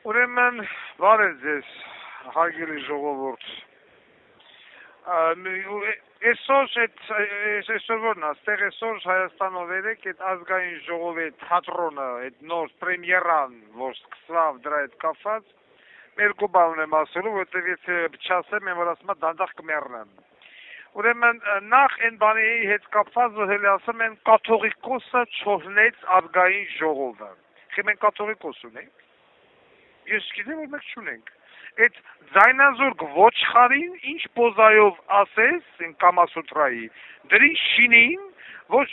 Ուրեմն բարև ձեզ, հարգելի ժողովուրդ։ Այսօր որն է, այստեղ այսօր Հայաստանով երեք այդ ազգային ժողովի թատրոնը, այդ նոր պրեմիերան, որ սկսավ դրա հետ կապված, երկու բան ունեմ ասելու, որտեղ եթե չասեմ, եմ որ ասում եմ դանդաղ կմեռնեմ։ Ուրեմն նախ այն բանի հետ կապված, որ հենց ասում են կաթողիկոսը չոհնեց ազգային ժողովը։ Խի մենք կաթողիկոս ունենք։ Ես գիտեմ, որ մենք չունենք։ Այդ ձայնազուրկ ոչխարին ինչ պոզայով ասես, են կամասուտրայի, դրի շինին, ոչ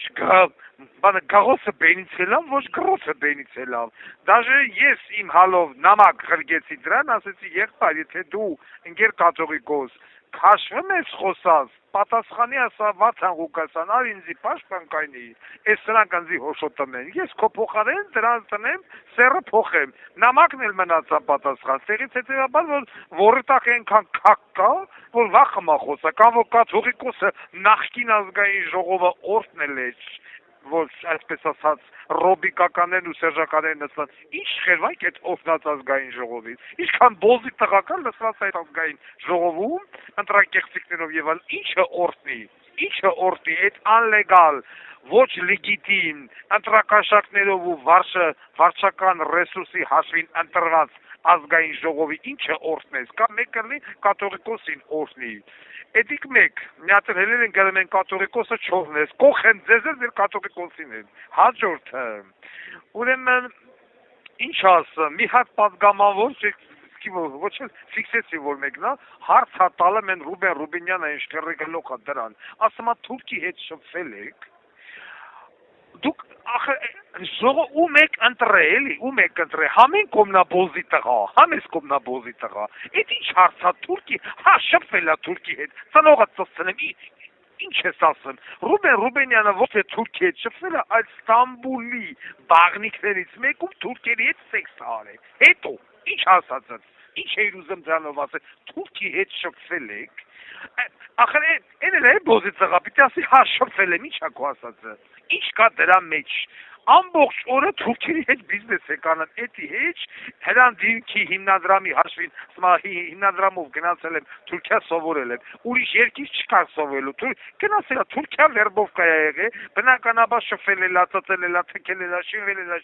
գաղոսը բենից էլավ, ոչ գրոցը բենից էլավ։ Դաժե ես իմ հալով նամակ խրգեցի դրան, ասեցի եղբայր, եթե դու ընկեր կաթողիկոս, քաշվում ես խոսած, պատասխանի ասա Վաթան Ղուկասյան, ար ինձի պաշտպան կայնի, ես սրանք ինձի հոշոտում են, ես քո փոխարեն դրան տնեմ, սերը փոխեմ, նամակն էլ մնացա պատասխան, ստեղից հետևաբար, որ որի տակ այնքան քակ կա, որ վախը մա խոսա, կամ որ կաթողիկոսը նախկին ազգային ժողովը օրհնել է, որ այսպես ասած ռոբիկականներն ու սերժականներն նստած, ինչ խերվանք այդ օգնած ազգային ժողովին, ինչքան բոզի տղական նստած այդ ազգային ժողովում, ընտրակեղծիքներով եւ այլ, ինչը օրհնի, այդ անլեգալ, ոչ լեգիտիմ, ընտրակաշակներով ու վարչական ռեսուրսի հաշվին ընտրված ազգային ժողովի ինչը օրհնես, կամ մեկը լինի կաթողիկոսին օրհնի։ Էդիկ մեկ, մի հատ հելել են գալում են կաթողիկոսը չողնես, կոխեն ձեզ ձեր կաթողիկոսին են, հաջորդը, ուրեմն, ինչ ասեմ, մի հատ պատգամավոր, ոչ էլ ֆիքսեցի, որ մեկնա, հարց հատալը մեն Ռուբեն Ռուբինյանը ինչ կռի գլոքա դրան, ասում է թուրքի հետ շփվել եք, դուք ում եք ընտրել, համեն կոմնաբոզի տղա, համես կոմնաբոզի տղա, էդ ինչ հարցա թուրքի, հա շփվել է թուրքի հետ, ծնողը ծծնեմ, ինչ ես ասում, Ռուբեն Ռուբենյանը ոչ է թուրքի հետ շփվել է, այլ Ստամբուլի բաղնիքներից մեկում թուրքերի հետ սեքս արել, հետո, ինչ ասածը, ինչ էիր ուզում դրանով ասել, թուրքի հետ շփվել եք, ախր են էլ է բոզի ծղա, պիտի ասի հա շփվել եմ, ինչ է քո ասածը, ինչ կա դրա մեջ, ամբողջ օրը թուրքերի հետ բիզնես է կանան, էդի հետ հրան դիրքի հիմնադրամի հաշվին, հիմնադրամով գնացել եմ, Թուրքիա սովորել եմ, ուրիշ երկիր չկար սովորելու, գնացել է Թուրքիա վերբովկա է եղել, բնականաբար շփվել էլա, ծծել էլա, թքել էլա, շինվել էլա,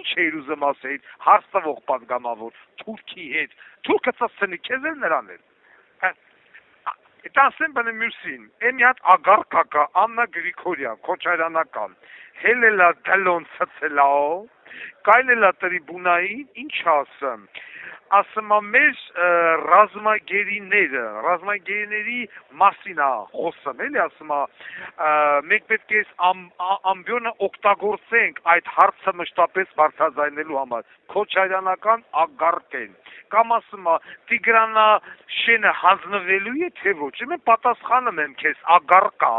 ինչ էիր ուզում ասեիր, հարց տվող պատգամավոր, թուրքի հետ, թուրքը ծծնի, քեզ էլ նրան էլ, Տասեմ բնը մյուսին, է մի հատ ագարկա կա, Աննա Գրիգորյան, Քոչարյանական, հելելա դալոն ծծելա, կայլելա տրիբունային, ինչ ասեմ, ասում է մեր ռազմագերիների մասին է խոսում, էլի ասում է, մենք պետք է ամբյոնը օգտագործենք այդ հարցը մշտապես բարձրաձայնելու համար, Քոչարյանական ագարկ են, կամ ասում է, Տիգրանաշենը հանձնվելու է, թե ոչ, եմ պատասխանում եմ քեզ, ագարկա,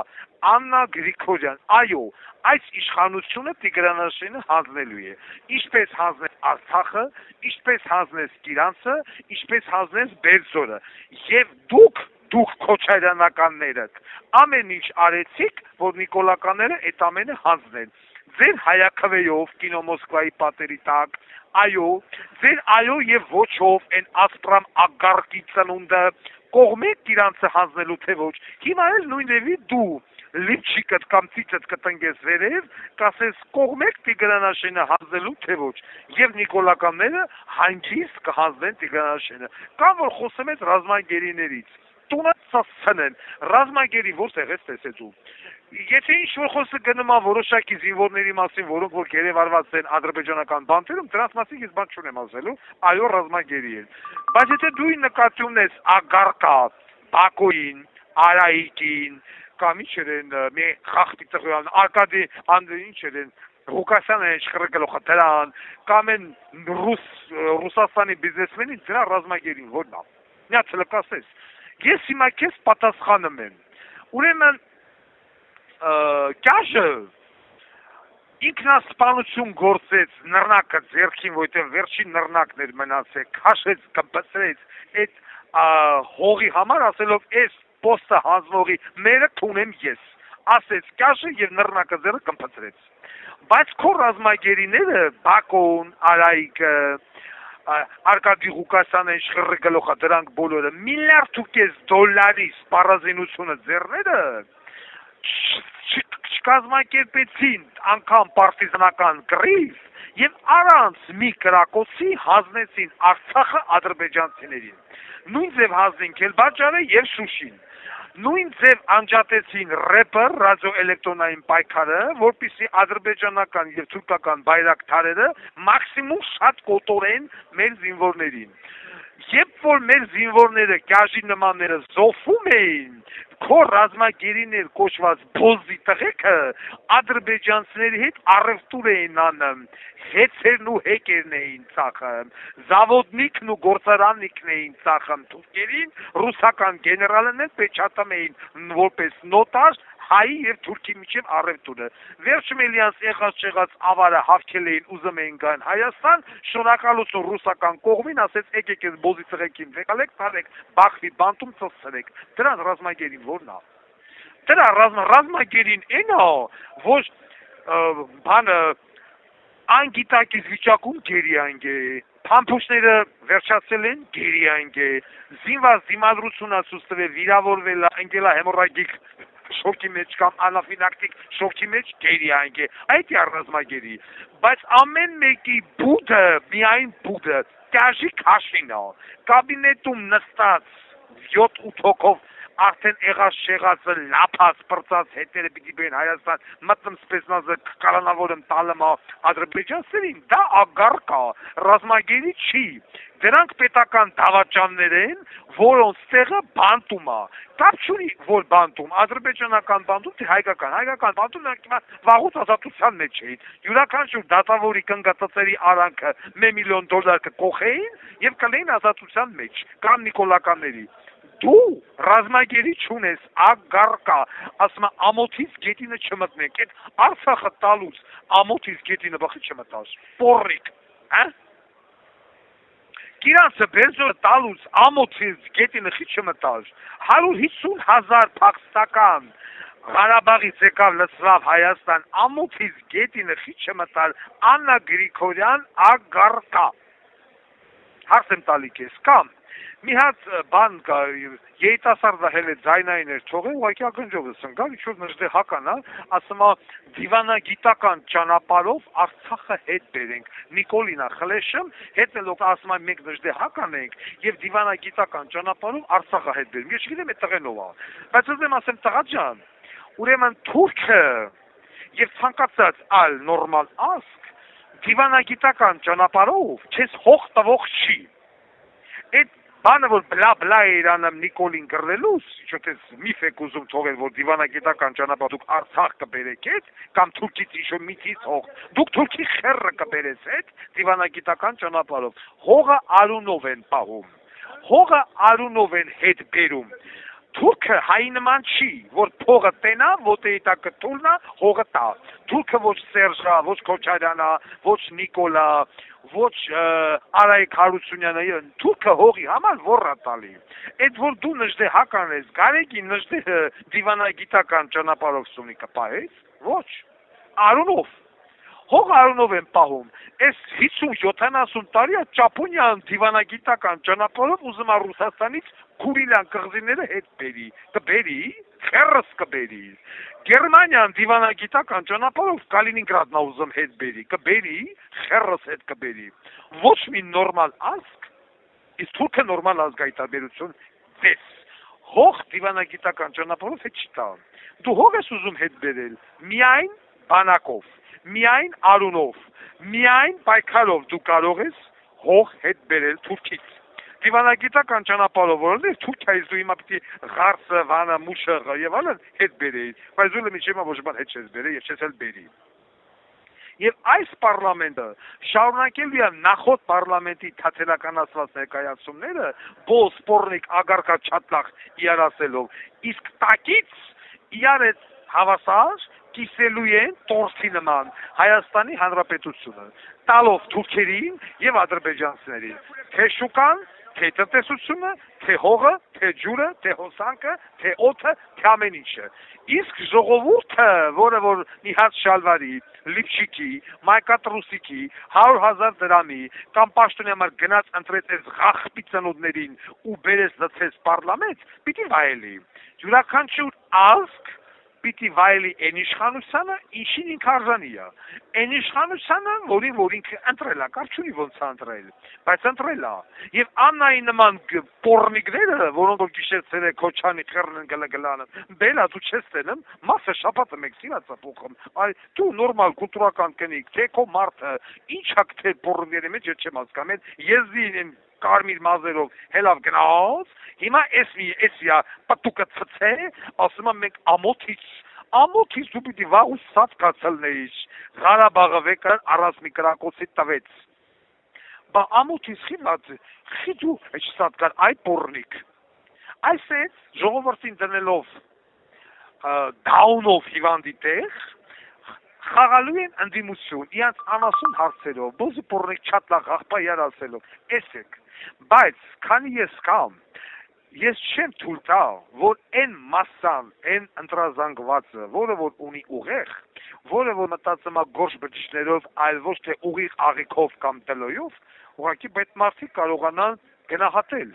Աննա Գրիգորյան, այո, այս իշխանությունը Տիգրանաշենը հանձնելու է, ինչպես հանձնես Արցախը, ինչպես հանձնես Կիրանցը, ինչպես հանձնես Բերձորը, եւ դուք Քոչարյանականները, ամեն ինչ արեցիք, որ նիկոլականները այդ ամենը հանձնեն, ձեր հայաքվեով կինո Մոսկվայի պատերի տակ, այո, ձեր այո եւ ոչով են ասպրամ ագարկի ծնունդը, կողմեք Կիրանցը հանձնելու թե ոչ, հիմա էլ նույնևի դու, լիպչիկըտ կամ ծիծըտ կտնգես վերև, կասես կողմեք Տիգրանաշենը հանձնելու թե ոչ, եւ նիկոլականները հանգիստ կհանձնեն Տիգրանաշենը, կամ որ խոսում ես ռազմագերիներից, տունը ծածցնեն, ռազմագերի որտեղ ես տեսեցու, եթե ինչ-որ խոսքը գնում է որոշակի զինվորների մասին, որոնք որ գերեվարված են ադրբեջանական բանտերում, դրանց մասին ես բան չունեմ ասելու, այո ռազմագերի են, բայց եթե դու նկատի ունես ագարկա, Բակոյին, Արայիկին, կամ ինչ են, մի խախտի տղյան, Արկադի, ինչ են, Ղուկասյանը չխրգլոխը դրան, կամ են Ռուսաստանի բիզնեսմենին, դրա ռազմագերին, որն է, միացը լկասես, ես հիմա քեզ պատասխանում եմ, ուրեմն, կյաժը, ինքնասպանություն գործեց նռնակը ձերքին, որտեղ վերջին նռնակն էր մնացել, քաշեց, կպծրեց, այդ հողի համար ասելով, այս պոստը հանձնողի մերը թունեմ ես, ասեց կյաշը և նռնակը ձերը կմպծրեց, բայց քո ռազմագերիները, Բակոն, Արայիկը, Արկադի Ղուկասյանը իշխրի գլոխա դրանք բոլորը $1.5 միլիարդ սպառազինությունը ձեռները չկազմակերպեցին անգամ պարտիզանական կռիվ եւ առանց մի կրակոցի հանձնեցին Արցախը ադրբեջանցիներին։ Նույն ձև հանձնին Քելբաջարը եւ Շուշին։ Նույն ձև անջատեցին ՌԵՊ-ը, ռադիոէլեկտրոնային պայքարը, որպեսզի ադրբեջանական եւ թուրքական բայրակթարերը մաքսիմում շատ կոտորեն մեր զինվորներին։ Երբ որ մեր զինվորները գաժի նմանները զոհվում էին, քո ռազմագերիներ կոչված բոզի տղեկը ադրբեջանցիների հետ առևտուր էին անում, հեծերն ու հեկերն էին ծախում, զավոդնիկն ու գործարաննիկն էին ծախում թուրքերին, ռուսական գեներալն էլ պեչատում էին որպես նոտար հայի եւ թուրքի միջև առևտուրը։ Վերջում Էլիանս եղած ավարը հավքել էին ուզում էին գան Հայաստան, շնորհակալություն ռուսական կողմին ասեց եկեք այս բոզի տղեկին վեկալեք, տարեք, Բախվի բանտում ծծրեք։ Դրան ռազմագերին որն է։ Դրա ռազմագերին այնա, որ բանը անգիտակից վիճակում գերիանք է, փամփուշտները վերջացել են գերիանք է, զինված դիմադրություն ասուց տվել, վիրավորվել, ընկելա հեմորագիկ շոկի մեջ կամ անաֆիլակտիկ շոկի մեջ գերիանք է, այդ է ռազմագերի, բայց ամեն մեկի բուդը, միայն բուդը, կաշի քաշին է, կաբինետում նստած 7-8 հոգով արդեն եղած-շեղածը լափած, պրծած հետերը պիտի բեն Հայաստան, մտնում սպեսնազը կալանավորում տալմա ադրբեջանցերին, դա ագարկ է, ռազմագերի չի, դրանք պետական դավաճաններ են, որոնց տեղը բանտում է, կապ չունի, որ բանտում, ադրբեջանական բանտում, թե հայկական բանտում, նրանք վաղուց ազատության մեջ էին, յուրաքանչյուր դատավորի կնգածածերի արանքը $1 միլիոն կկոխեին և կլեին ազատության մեջ, կամ նիկոլականների, դու ռազմագերի չունես, ագարկա, ասում է ամոթից գետինը չմտնենք, այդ Արցախը տալուց ամոթից գետինը բխի չմտաս, պորրիկ, Կիրանցը բերձորը տալուց ամոթից գետինը խի չմտաս, 150,000 փախստական Ղարաբաղից եկավ լծվավ Հայաստան, ամոթից գետինը խի չմտալ, Աննա Գրիգորյան ագարկա, հարց եմ տալի քեզ, կամ մի հատ բան կա, երիտասարդը հել է ձայնային էր թողել, ուղղակի ակնջովը սնգալ, ինչ-որ նժդեհական է, ասում է դիվանագիտական ճանապարհով Արցախը հետ բերենք, Նիկոլինա խլեշում, հետնելով ասում է մենք նժդեհական ենք եւ դիվանագիտական ճանապարհով Արցախը հետ բերենք, ես չգիտեմ այդ տղենով է, բայց ուզեմ ասեմ տղա ջան, ուրեմն թուրքը եւ ցանկացած այլ նորմալ ազգ դիվանագիտական ճանապարհով չես հող տվող չի, այդ բանը որ բլա է իրանում Նիկոլին գրելուց, ինչոց միֆ եք ուզում թողել, որ դիվանագիտական ճանապարհ դուք Արցախ կբերեք այդ, կամ թուրքից ինչ-որ միցից հող, դուք թուրքի խեռը կբերես այդ դիվանագիտական ճանապարհով, հողը արունով են պահում, հողը արունով են հետ բերում, թուրքը հայի նման չի, որ փողը տենա, ոտեի տակը թուլնա, հողը տա, թուրքը ոչ Սերժա, ոչ Քոչարյանա, ոչ Նիկոլա, ոչ Արայիկ Հարությունյանը, թուրքը հողի համար ոռա տալի, այդ որ դու նժդեհական ես, Գարեգի նժդեհը դիվանագիտական ճանապարհով սունի կպահես, ոչ, արունով, հող արունով են պահում, այս 50-70 տարի է Ճապոնիան դիվանագիտական ճանապարհով ուզում է Ռուսաստանից Քուրիլյան կղզիները հետ բերի, կբերի, խեռս կբերի, Գերմանիան դիվանագիտական ճանապարհով Կալինինգրադն է ուզում հետ բերի, կբերի, խեռս հետ կբերի, ոչ մի նորմալ ազգ, իսկ թուրքը նորմալ ազգայի տարբերություն դես, հող դիվանագիտական ճանապարհով հետ չի տա, դու հող ես ուզում հետ բերել, միայն բանակով, միայն արունով, միայն պայքարով դու կարող ես հող հետ բերել Թուրքից, դիվանագիտական ճանապարհով որոնց Թուրքիայից դու հիմա պիտի Ղարսը, Վանը, Մուշեղը եւ այլն հետ բերեի, բայց դու լեմիջեմա ոչ բան հետ չես բերել եւ չես էլ բերի։ Եվ այս պարլամենտը շարունակելու է նախորդ պարլամենտի թաթերականացված ներկայացումները, բոլ սպորնիկ ագարկա չատլախ իարասելով, իսկ տակից իար է հավասար կիսելու են տորսի նման Հայաստանի Հանրապետությունը։ տալով թուրքերին եւ ադրբեջանցիներին, թե շուկան, թե տնտեսությունը, թե հողը, թե ջուրը, թե հոսանքը, թե օդը, թե ամեն ինչը։ Իսկ ժողովուրդը, որը որ մի հատ շալվարի, լիպչիկի, մայկատրուսիկի, 100,000 դրամի կամ պաշտոնի համար գնաց ընտրեց այս ղախպի ծնունդներին ու բերեց լցեց պարլամենտ, պիտի վայելի։ Յուրաքանչյուր ազգ պիտի վայելի այն իշխանությանը, ինչին ինքը արժանի է։ Այն իշխանությանը, որ ինքը ընտրել է, կարճունի ոնց է ընտրել, բայց ընտրել է։ Եվ Աննայի նման պոռնիկները, որոնք որ գիշերցել է Քոչանի խեռնն գլգլանը, բելա դու չես տենում, մասը շաբաթը մեկ սիրած է փոխում։ Այ դու նորմալ կուլտուրական կնիկ, թե քո մարդը, ինչ հակտե պոռնիկների մեջ չեմ հասկանում, եզդին կարմիր մազերով հելավ գնաց, հիմա էսիա պտուկը ցցե, ասում եմ մենք ամոթից դու պիտի վաղուց սած կացլնեիš, Ղարաբաղը վեկան առած մի կրակոցի տվեց, բա ամոթից խի դու սատ կար այդ պոռնիկ, այսեց ժողովրդին դնելով դաունով հիվանդի տեղ, խաղալու են ընդդիմություն, իրանց անասուն հարցերով, բոզի պոռնիկ չատ լավ աղբա երասելով, էսեք, բայց քանի ես կամ, ես չեմ թույլ տա, որ այն մասսան, այն ընտրազանգվածը, որը որ ունի ուղեղ, որը որ մտածում է գորշ բջիջներով, այլ ոչ թե ուղիղ աղիքով կամ դլոյով, ուղղակի այդ մարդիկ կարողանան գնահատել,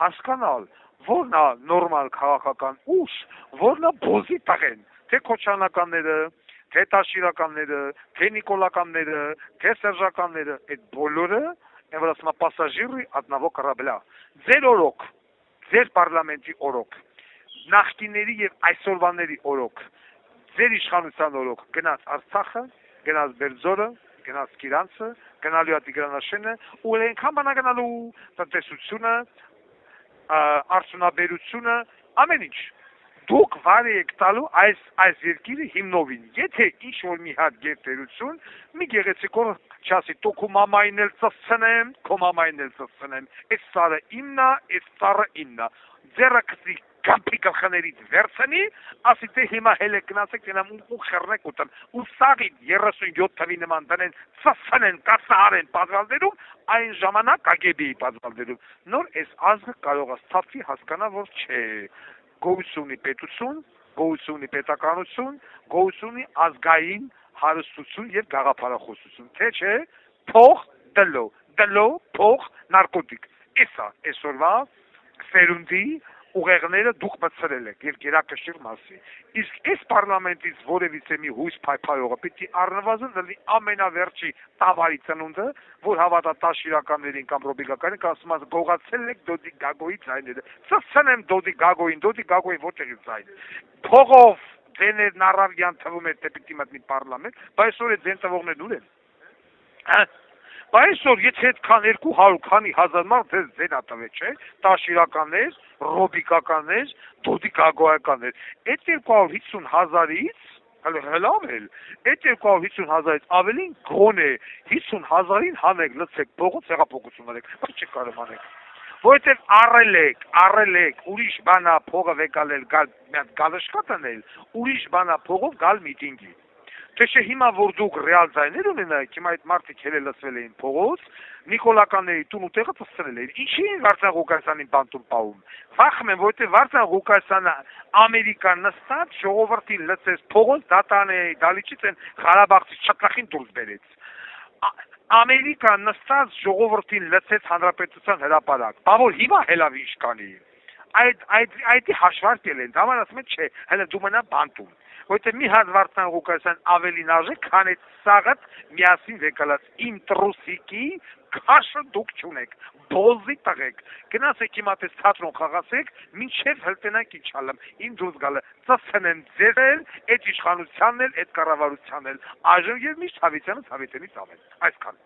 հասկանալ, որն է նորմալ քաղաքական ուժ, որն է բոզի տղեն, թե Քոչանականները, թե Տաշիրականները, թե Նիկոլականները, թե Սերժականները, այդ բոլորը, այն որ ասում է պասաժիրի одного корабля, ձեր օրոք, ձեր պարլամենտի օրոք, նախկինների եւ այսօրվաների օրոք, ձեր իշխանության օրոք գնաց Արցախը, գնաց Բերձորը, գնաց Կիրանցը, գնալու է Տիգրանաշենը, ու այնքան բանա գնալու տնտեսությունը, արդյունաբերությունը, ամեն ինչ։ Դուք վարի եք տալու այս երկիրը հիմնովին։ Եթե ինչ-որ մի հատ գերտերություն, մի գեղեցիկ օր չասի, «Տո քո մամային էլ ծծցնեմ, քո մամային էլ ծծցնեմ, այս սարը իմն է, այս ծառը իմն է», ձեռը գցի գամփի գլխներից վերցնի, ասի թե հիմա հելեք գնացեք, գնամ ու խեռնեք ուտեմ, ու սաղին 37 թվի նման դնեն, ծծցնեն, կասարեն պատվալներում, այն ժամանակ կագեբիի պատվալներում։ Նոր այս ազգը կարող է ստացվի հասկանա, որ չէ։ Գոյություն ունի պետություն, գոյություն ունի պետականություն, գոյություն ունի ազգային հարստություն եւ գաղափարախոսություն, թե չէ, փող, դլո, փող, նարկոտիկ։ Էսա այսօրվա սերունդի ուղեղները դուք մտցրել եք եւ գերակշիռ մասի։ Իսկ այս պարլամենտից որևիցե մի հույս փայփայողը պիտի առնվազն լինի ամենավերջի տավարի ծնունդը, որ հավատա Տաշիրականներին կամ Ռոբիկականներին, ասում ասը գողացել եք Դոդի Գագոյի ձայները։ Ծծցնեմ Դոդի Գագոյին որտեղի ձայն։ Փողով ձեներն առավյան թվում է թե պիտի մտնի պարլամենտ, բայց այսօր այդ ձեն տվողներն ուր են։ Բայց այսօր եթե այդքան 200 քանի հազար մարդ ձեն ատվե, չէ, Տաշիրականներ, Ռոբիկականներ, Դոդի Գագոյականներ, այդ 250,000-ից հլավ էլ, այդ 250,000-ից ավելին գոնե 50,000-ին հանեք, լցեք փողոց հեղափոխություն արեք, բայց չեք կարող անեք։ Որովհետև առել եք, ուրիշ բանա փողը վեկալել, գալ մի հատ գալշկա տնել, ուրիշ բանա փողով գալ միտինգի։ Թե չէ հիմա որ դուք ռեալ ձայներ ունենայիք, հիմա այդ մարդիկ հելը լսվել էին փողոց, Նիկոլականների տուն ու տեղը ծծցրել էին։ Ինչի են Վարդան Ղուկասյանին բանտում պահում։ Վախում եմ, որովհետև Վարդան Ղուկասյանը Ամերիկան նստած ժողովրդին լցեց փողոց, դալիճից են Ղարաբաղցի չկախին դուրս բերեց։ Ամերիկան նստած ժողովրդին լցեց հանրապետության հրապարակ։ Բա որ հիմա հելավ ինչ կանի։ Այդ հաշվարկել են, դաման ասում են չէ, հələ դու մնա բանտում։ Որտե մի հատ Վարդան Ղուկասյան ավելին արժե, քան այդ սաղըտ միասին վեկալած իմ տրուսիկի քաշը դուք չունեք, բոզի տղեք, գնացեք հիմա պես թատրոն խաղացեք, մինչև հլտենանք ինչ ալեմ, իմ դուրս գալը, ծծցնեն ձեր էլ, այդ իշխանությանն էլ, այդ կառավարությանն էլ, այժմ եւ միշտ Հավիտյանը Հավիտյանից ավել, այսքան։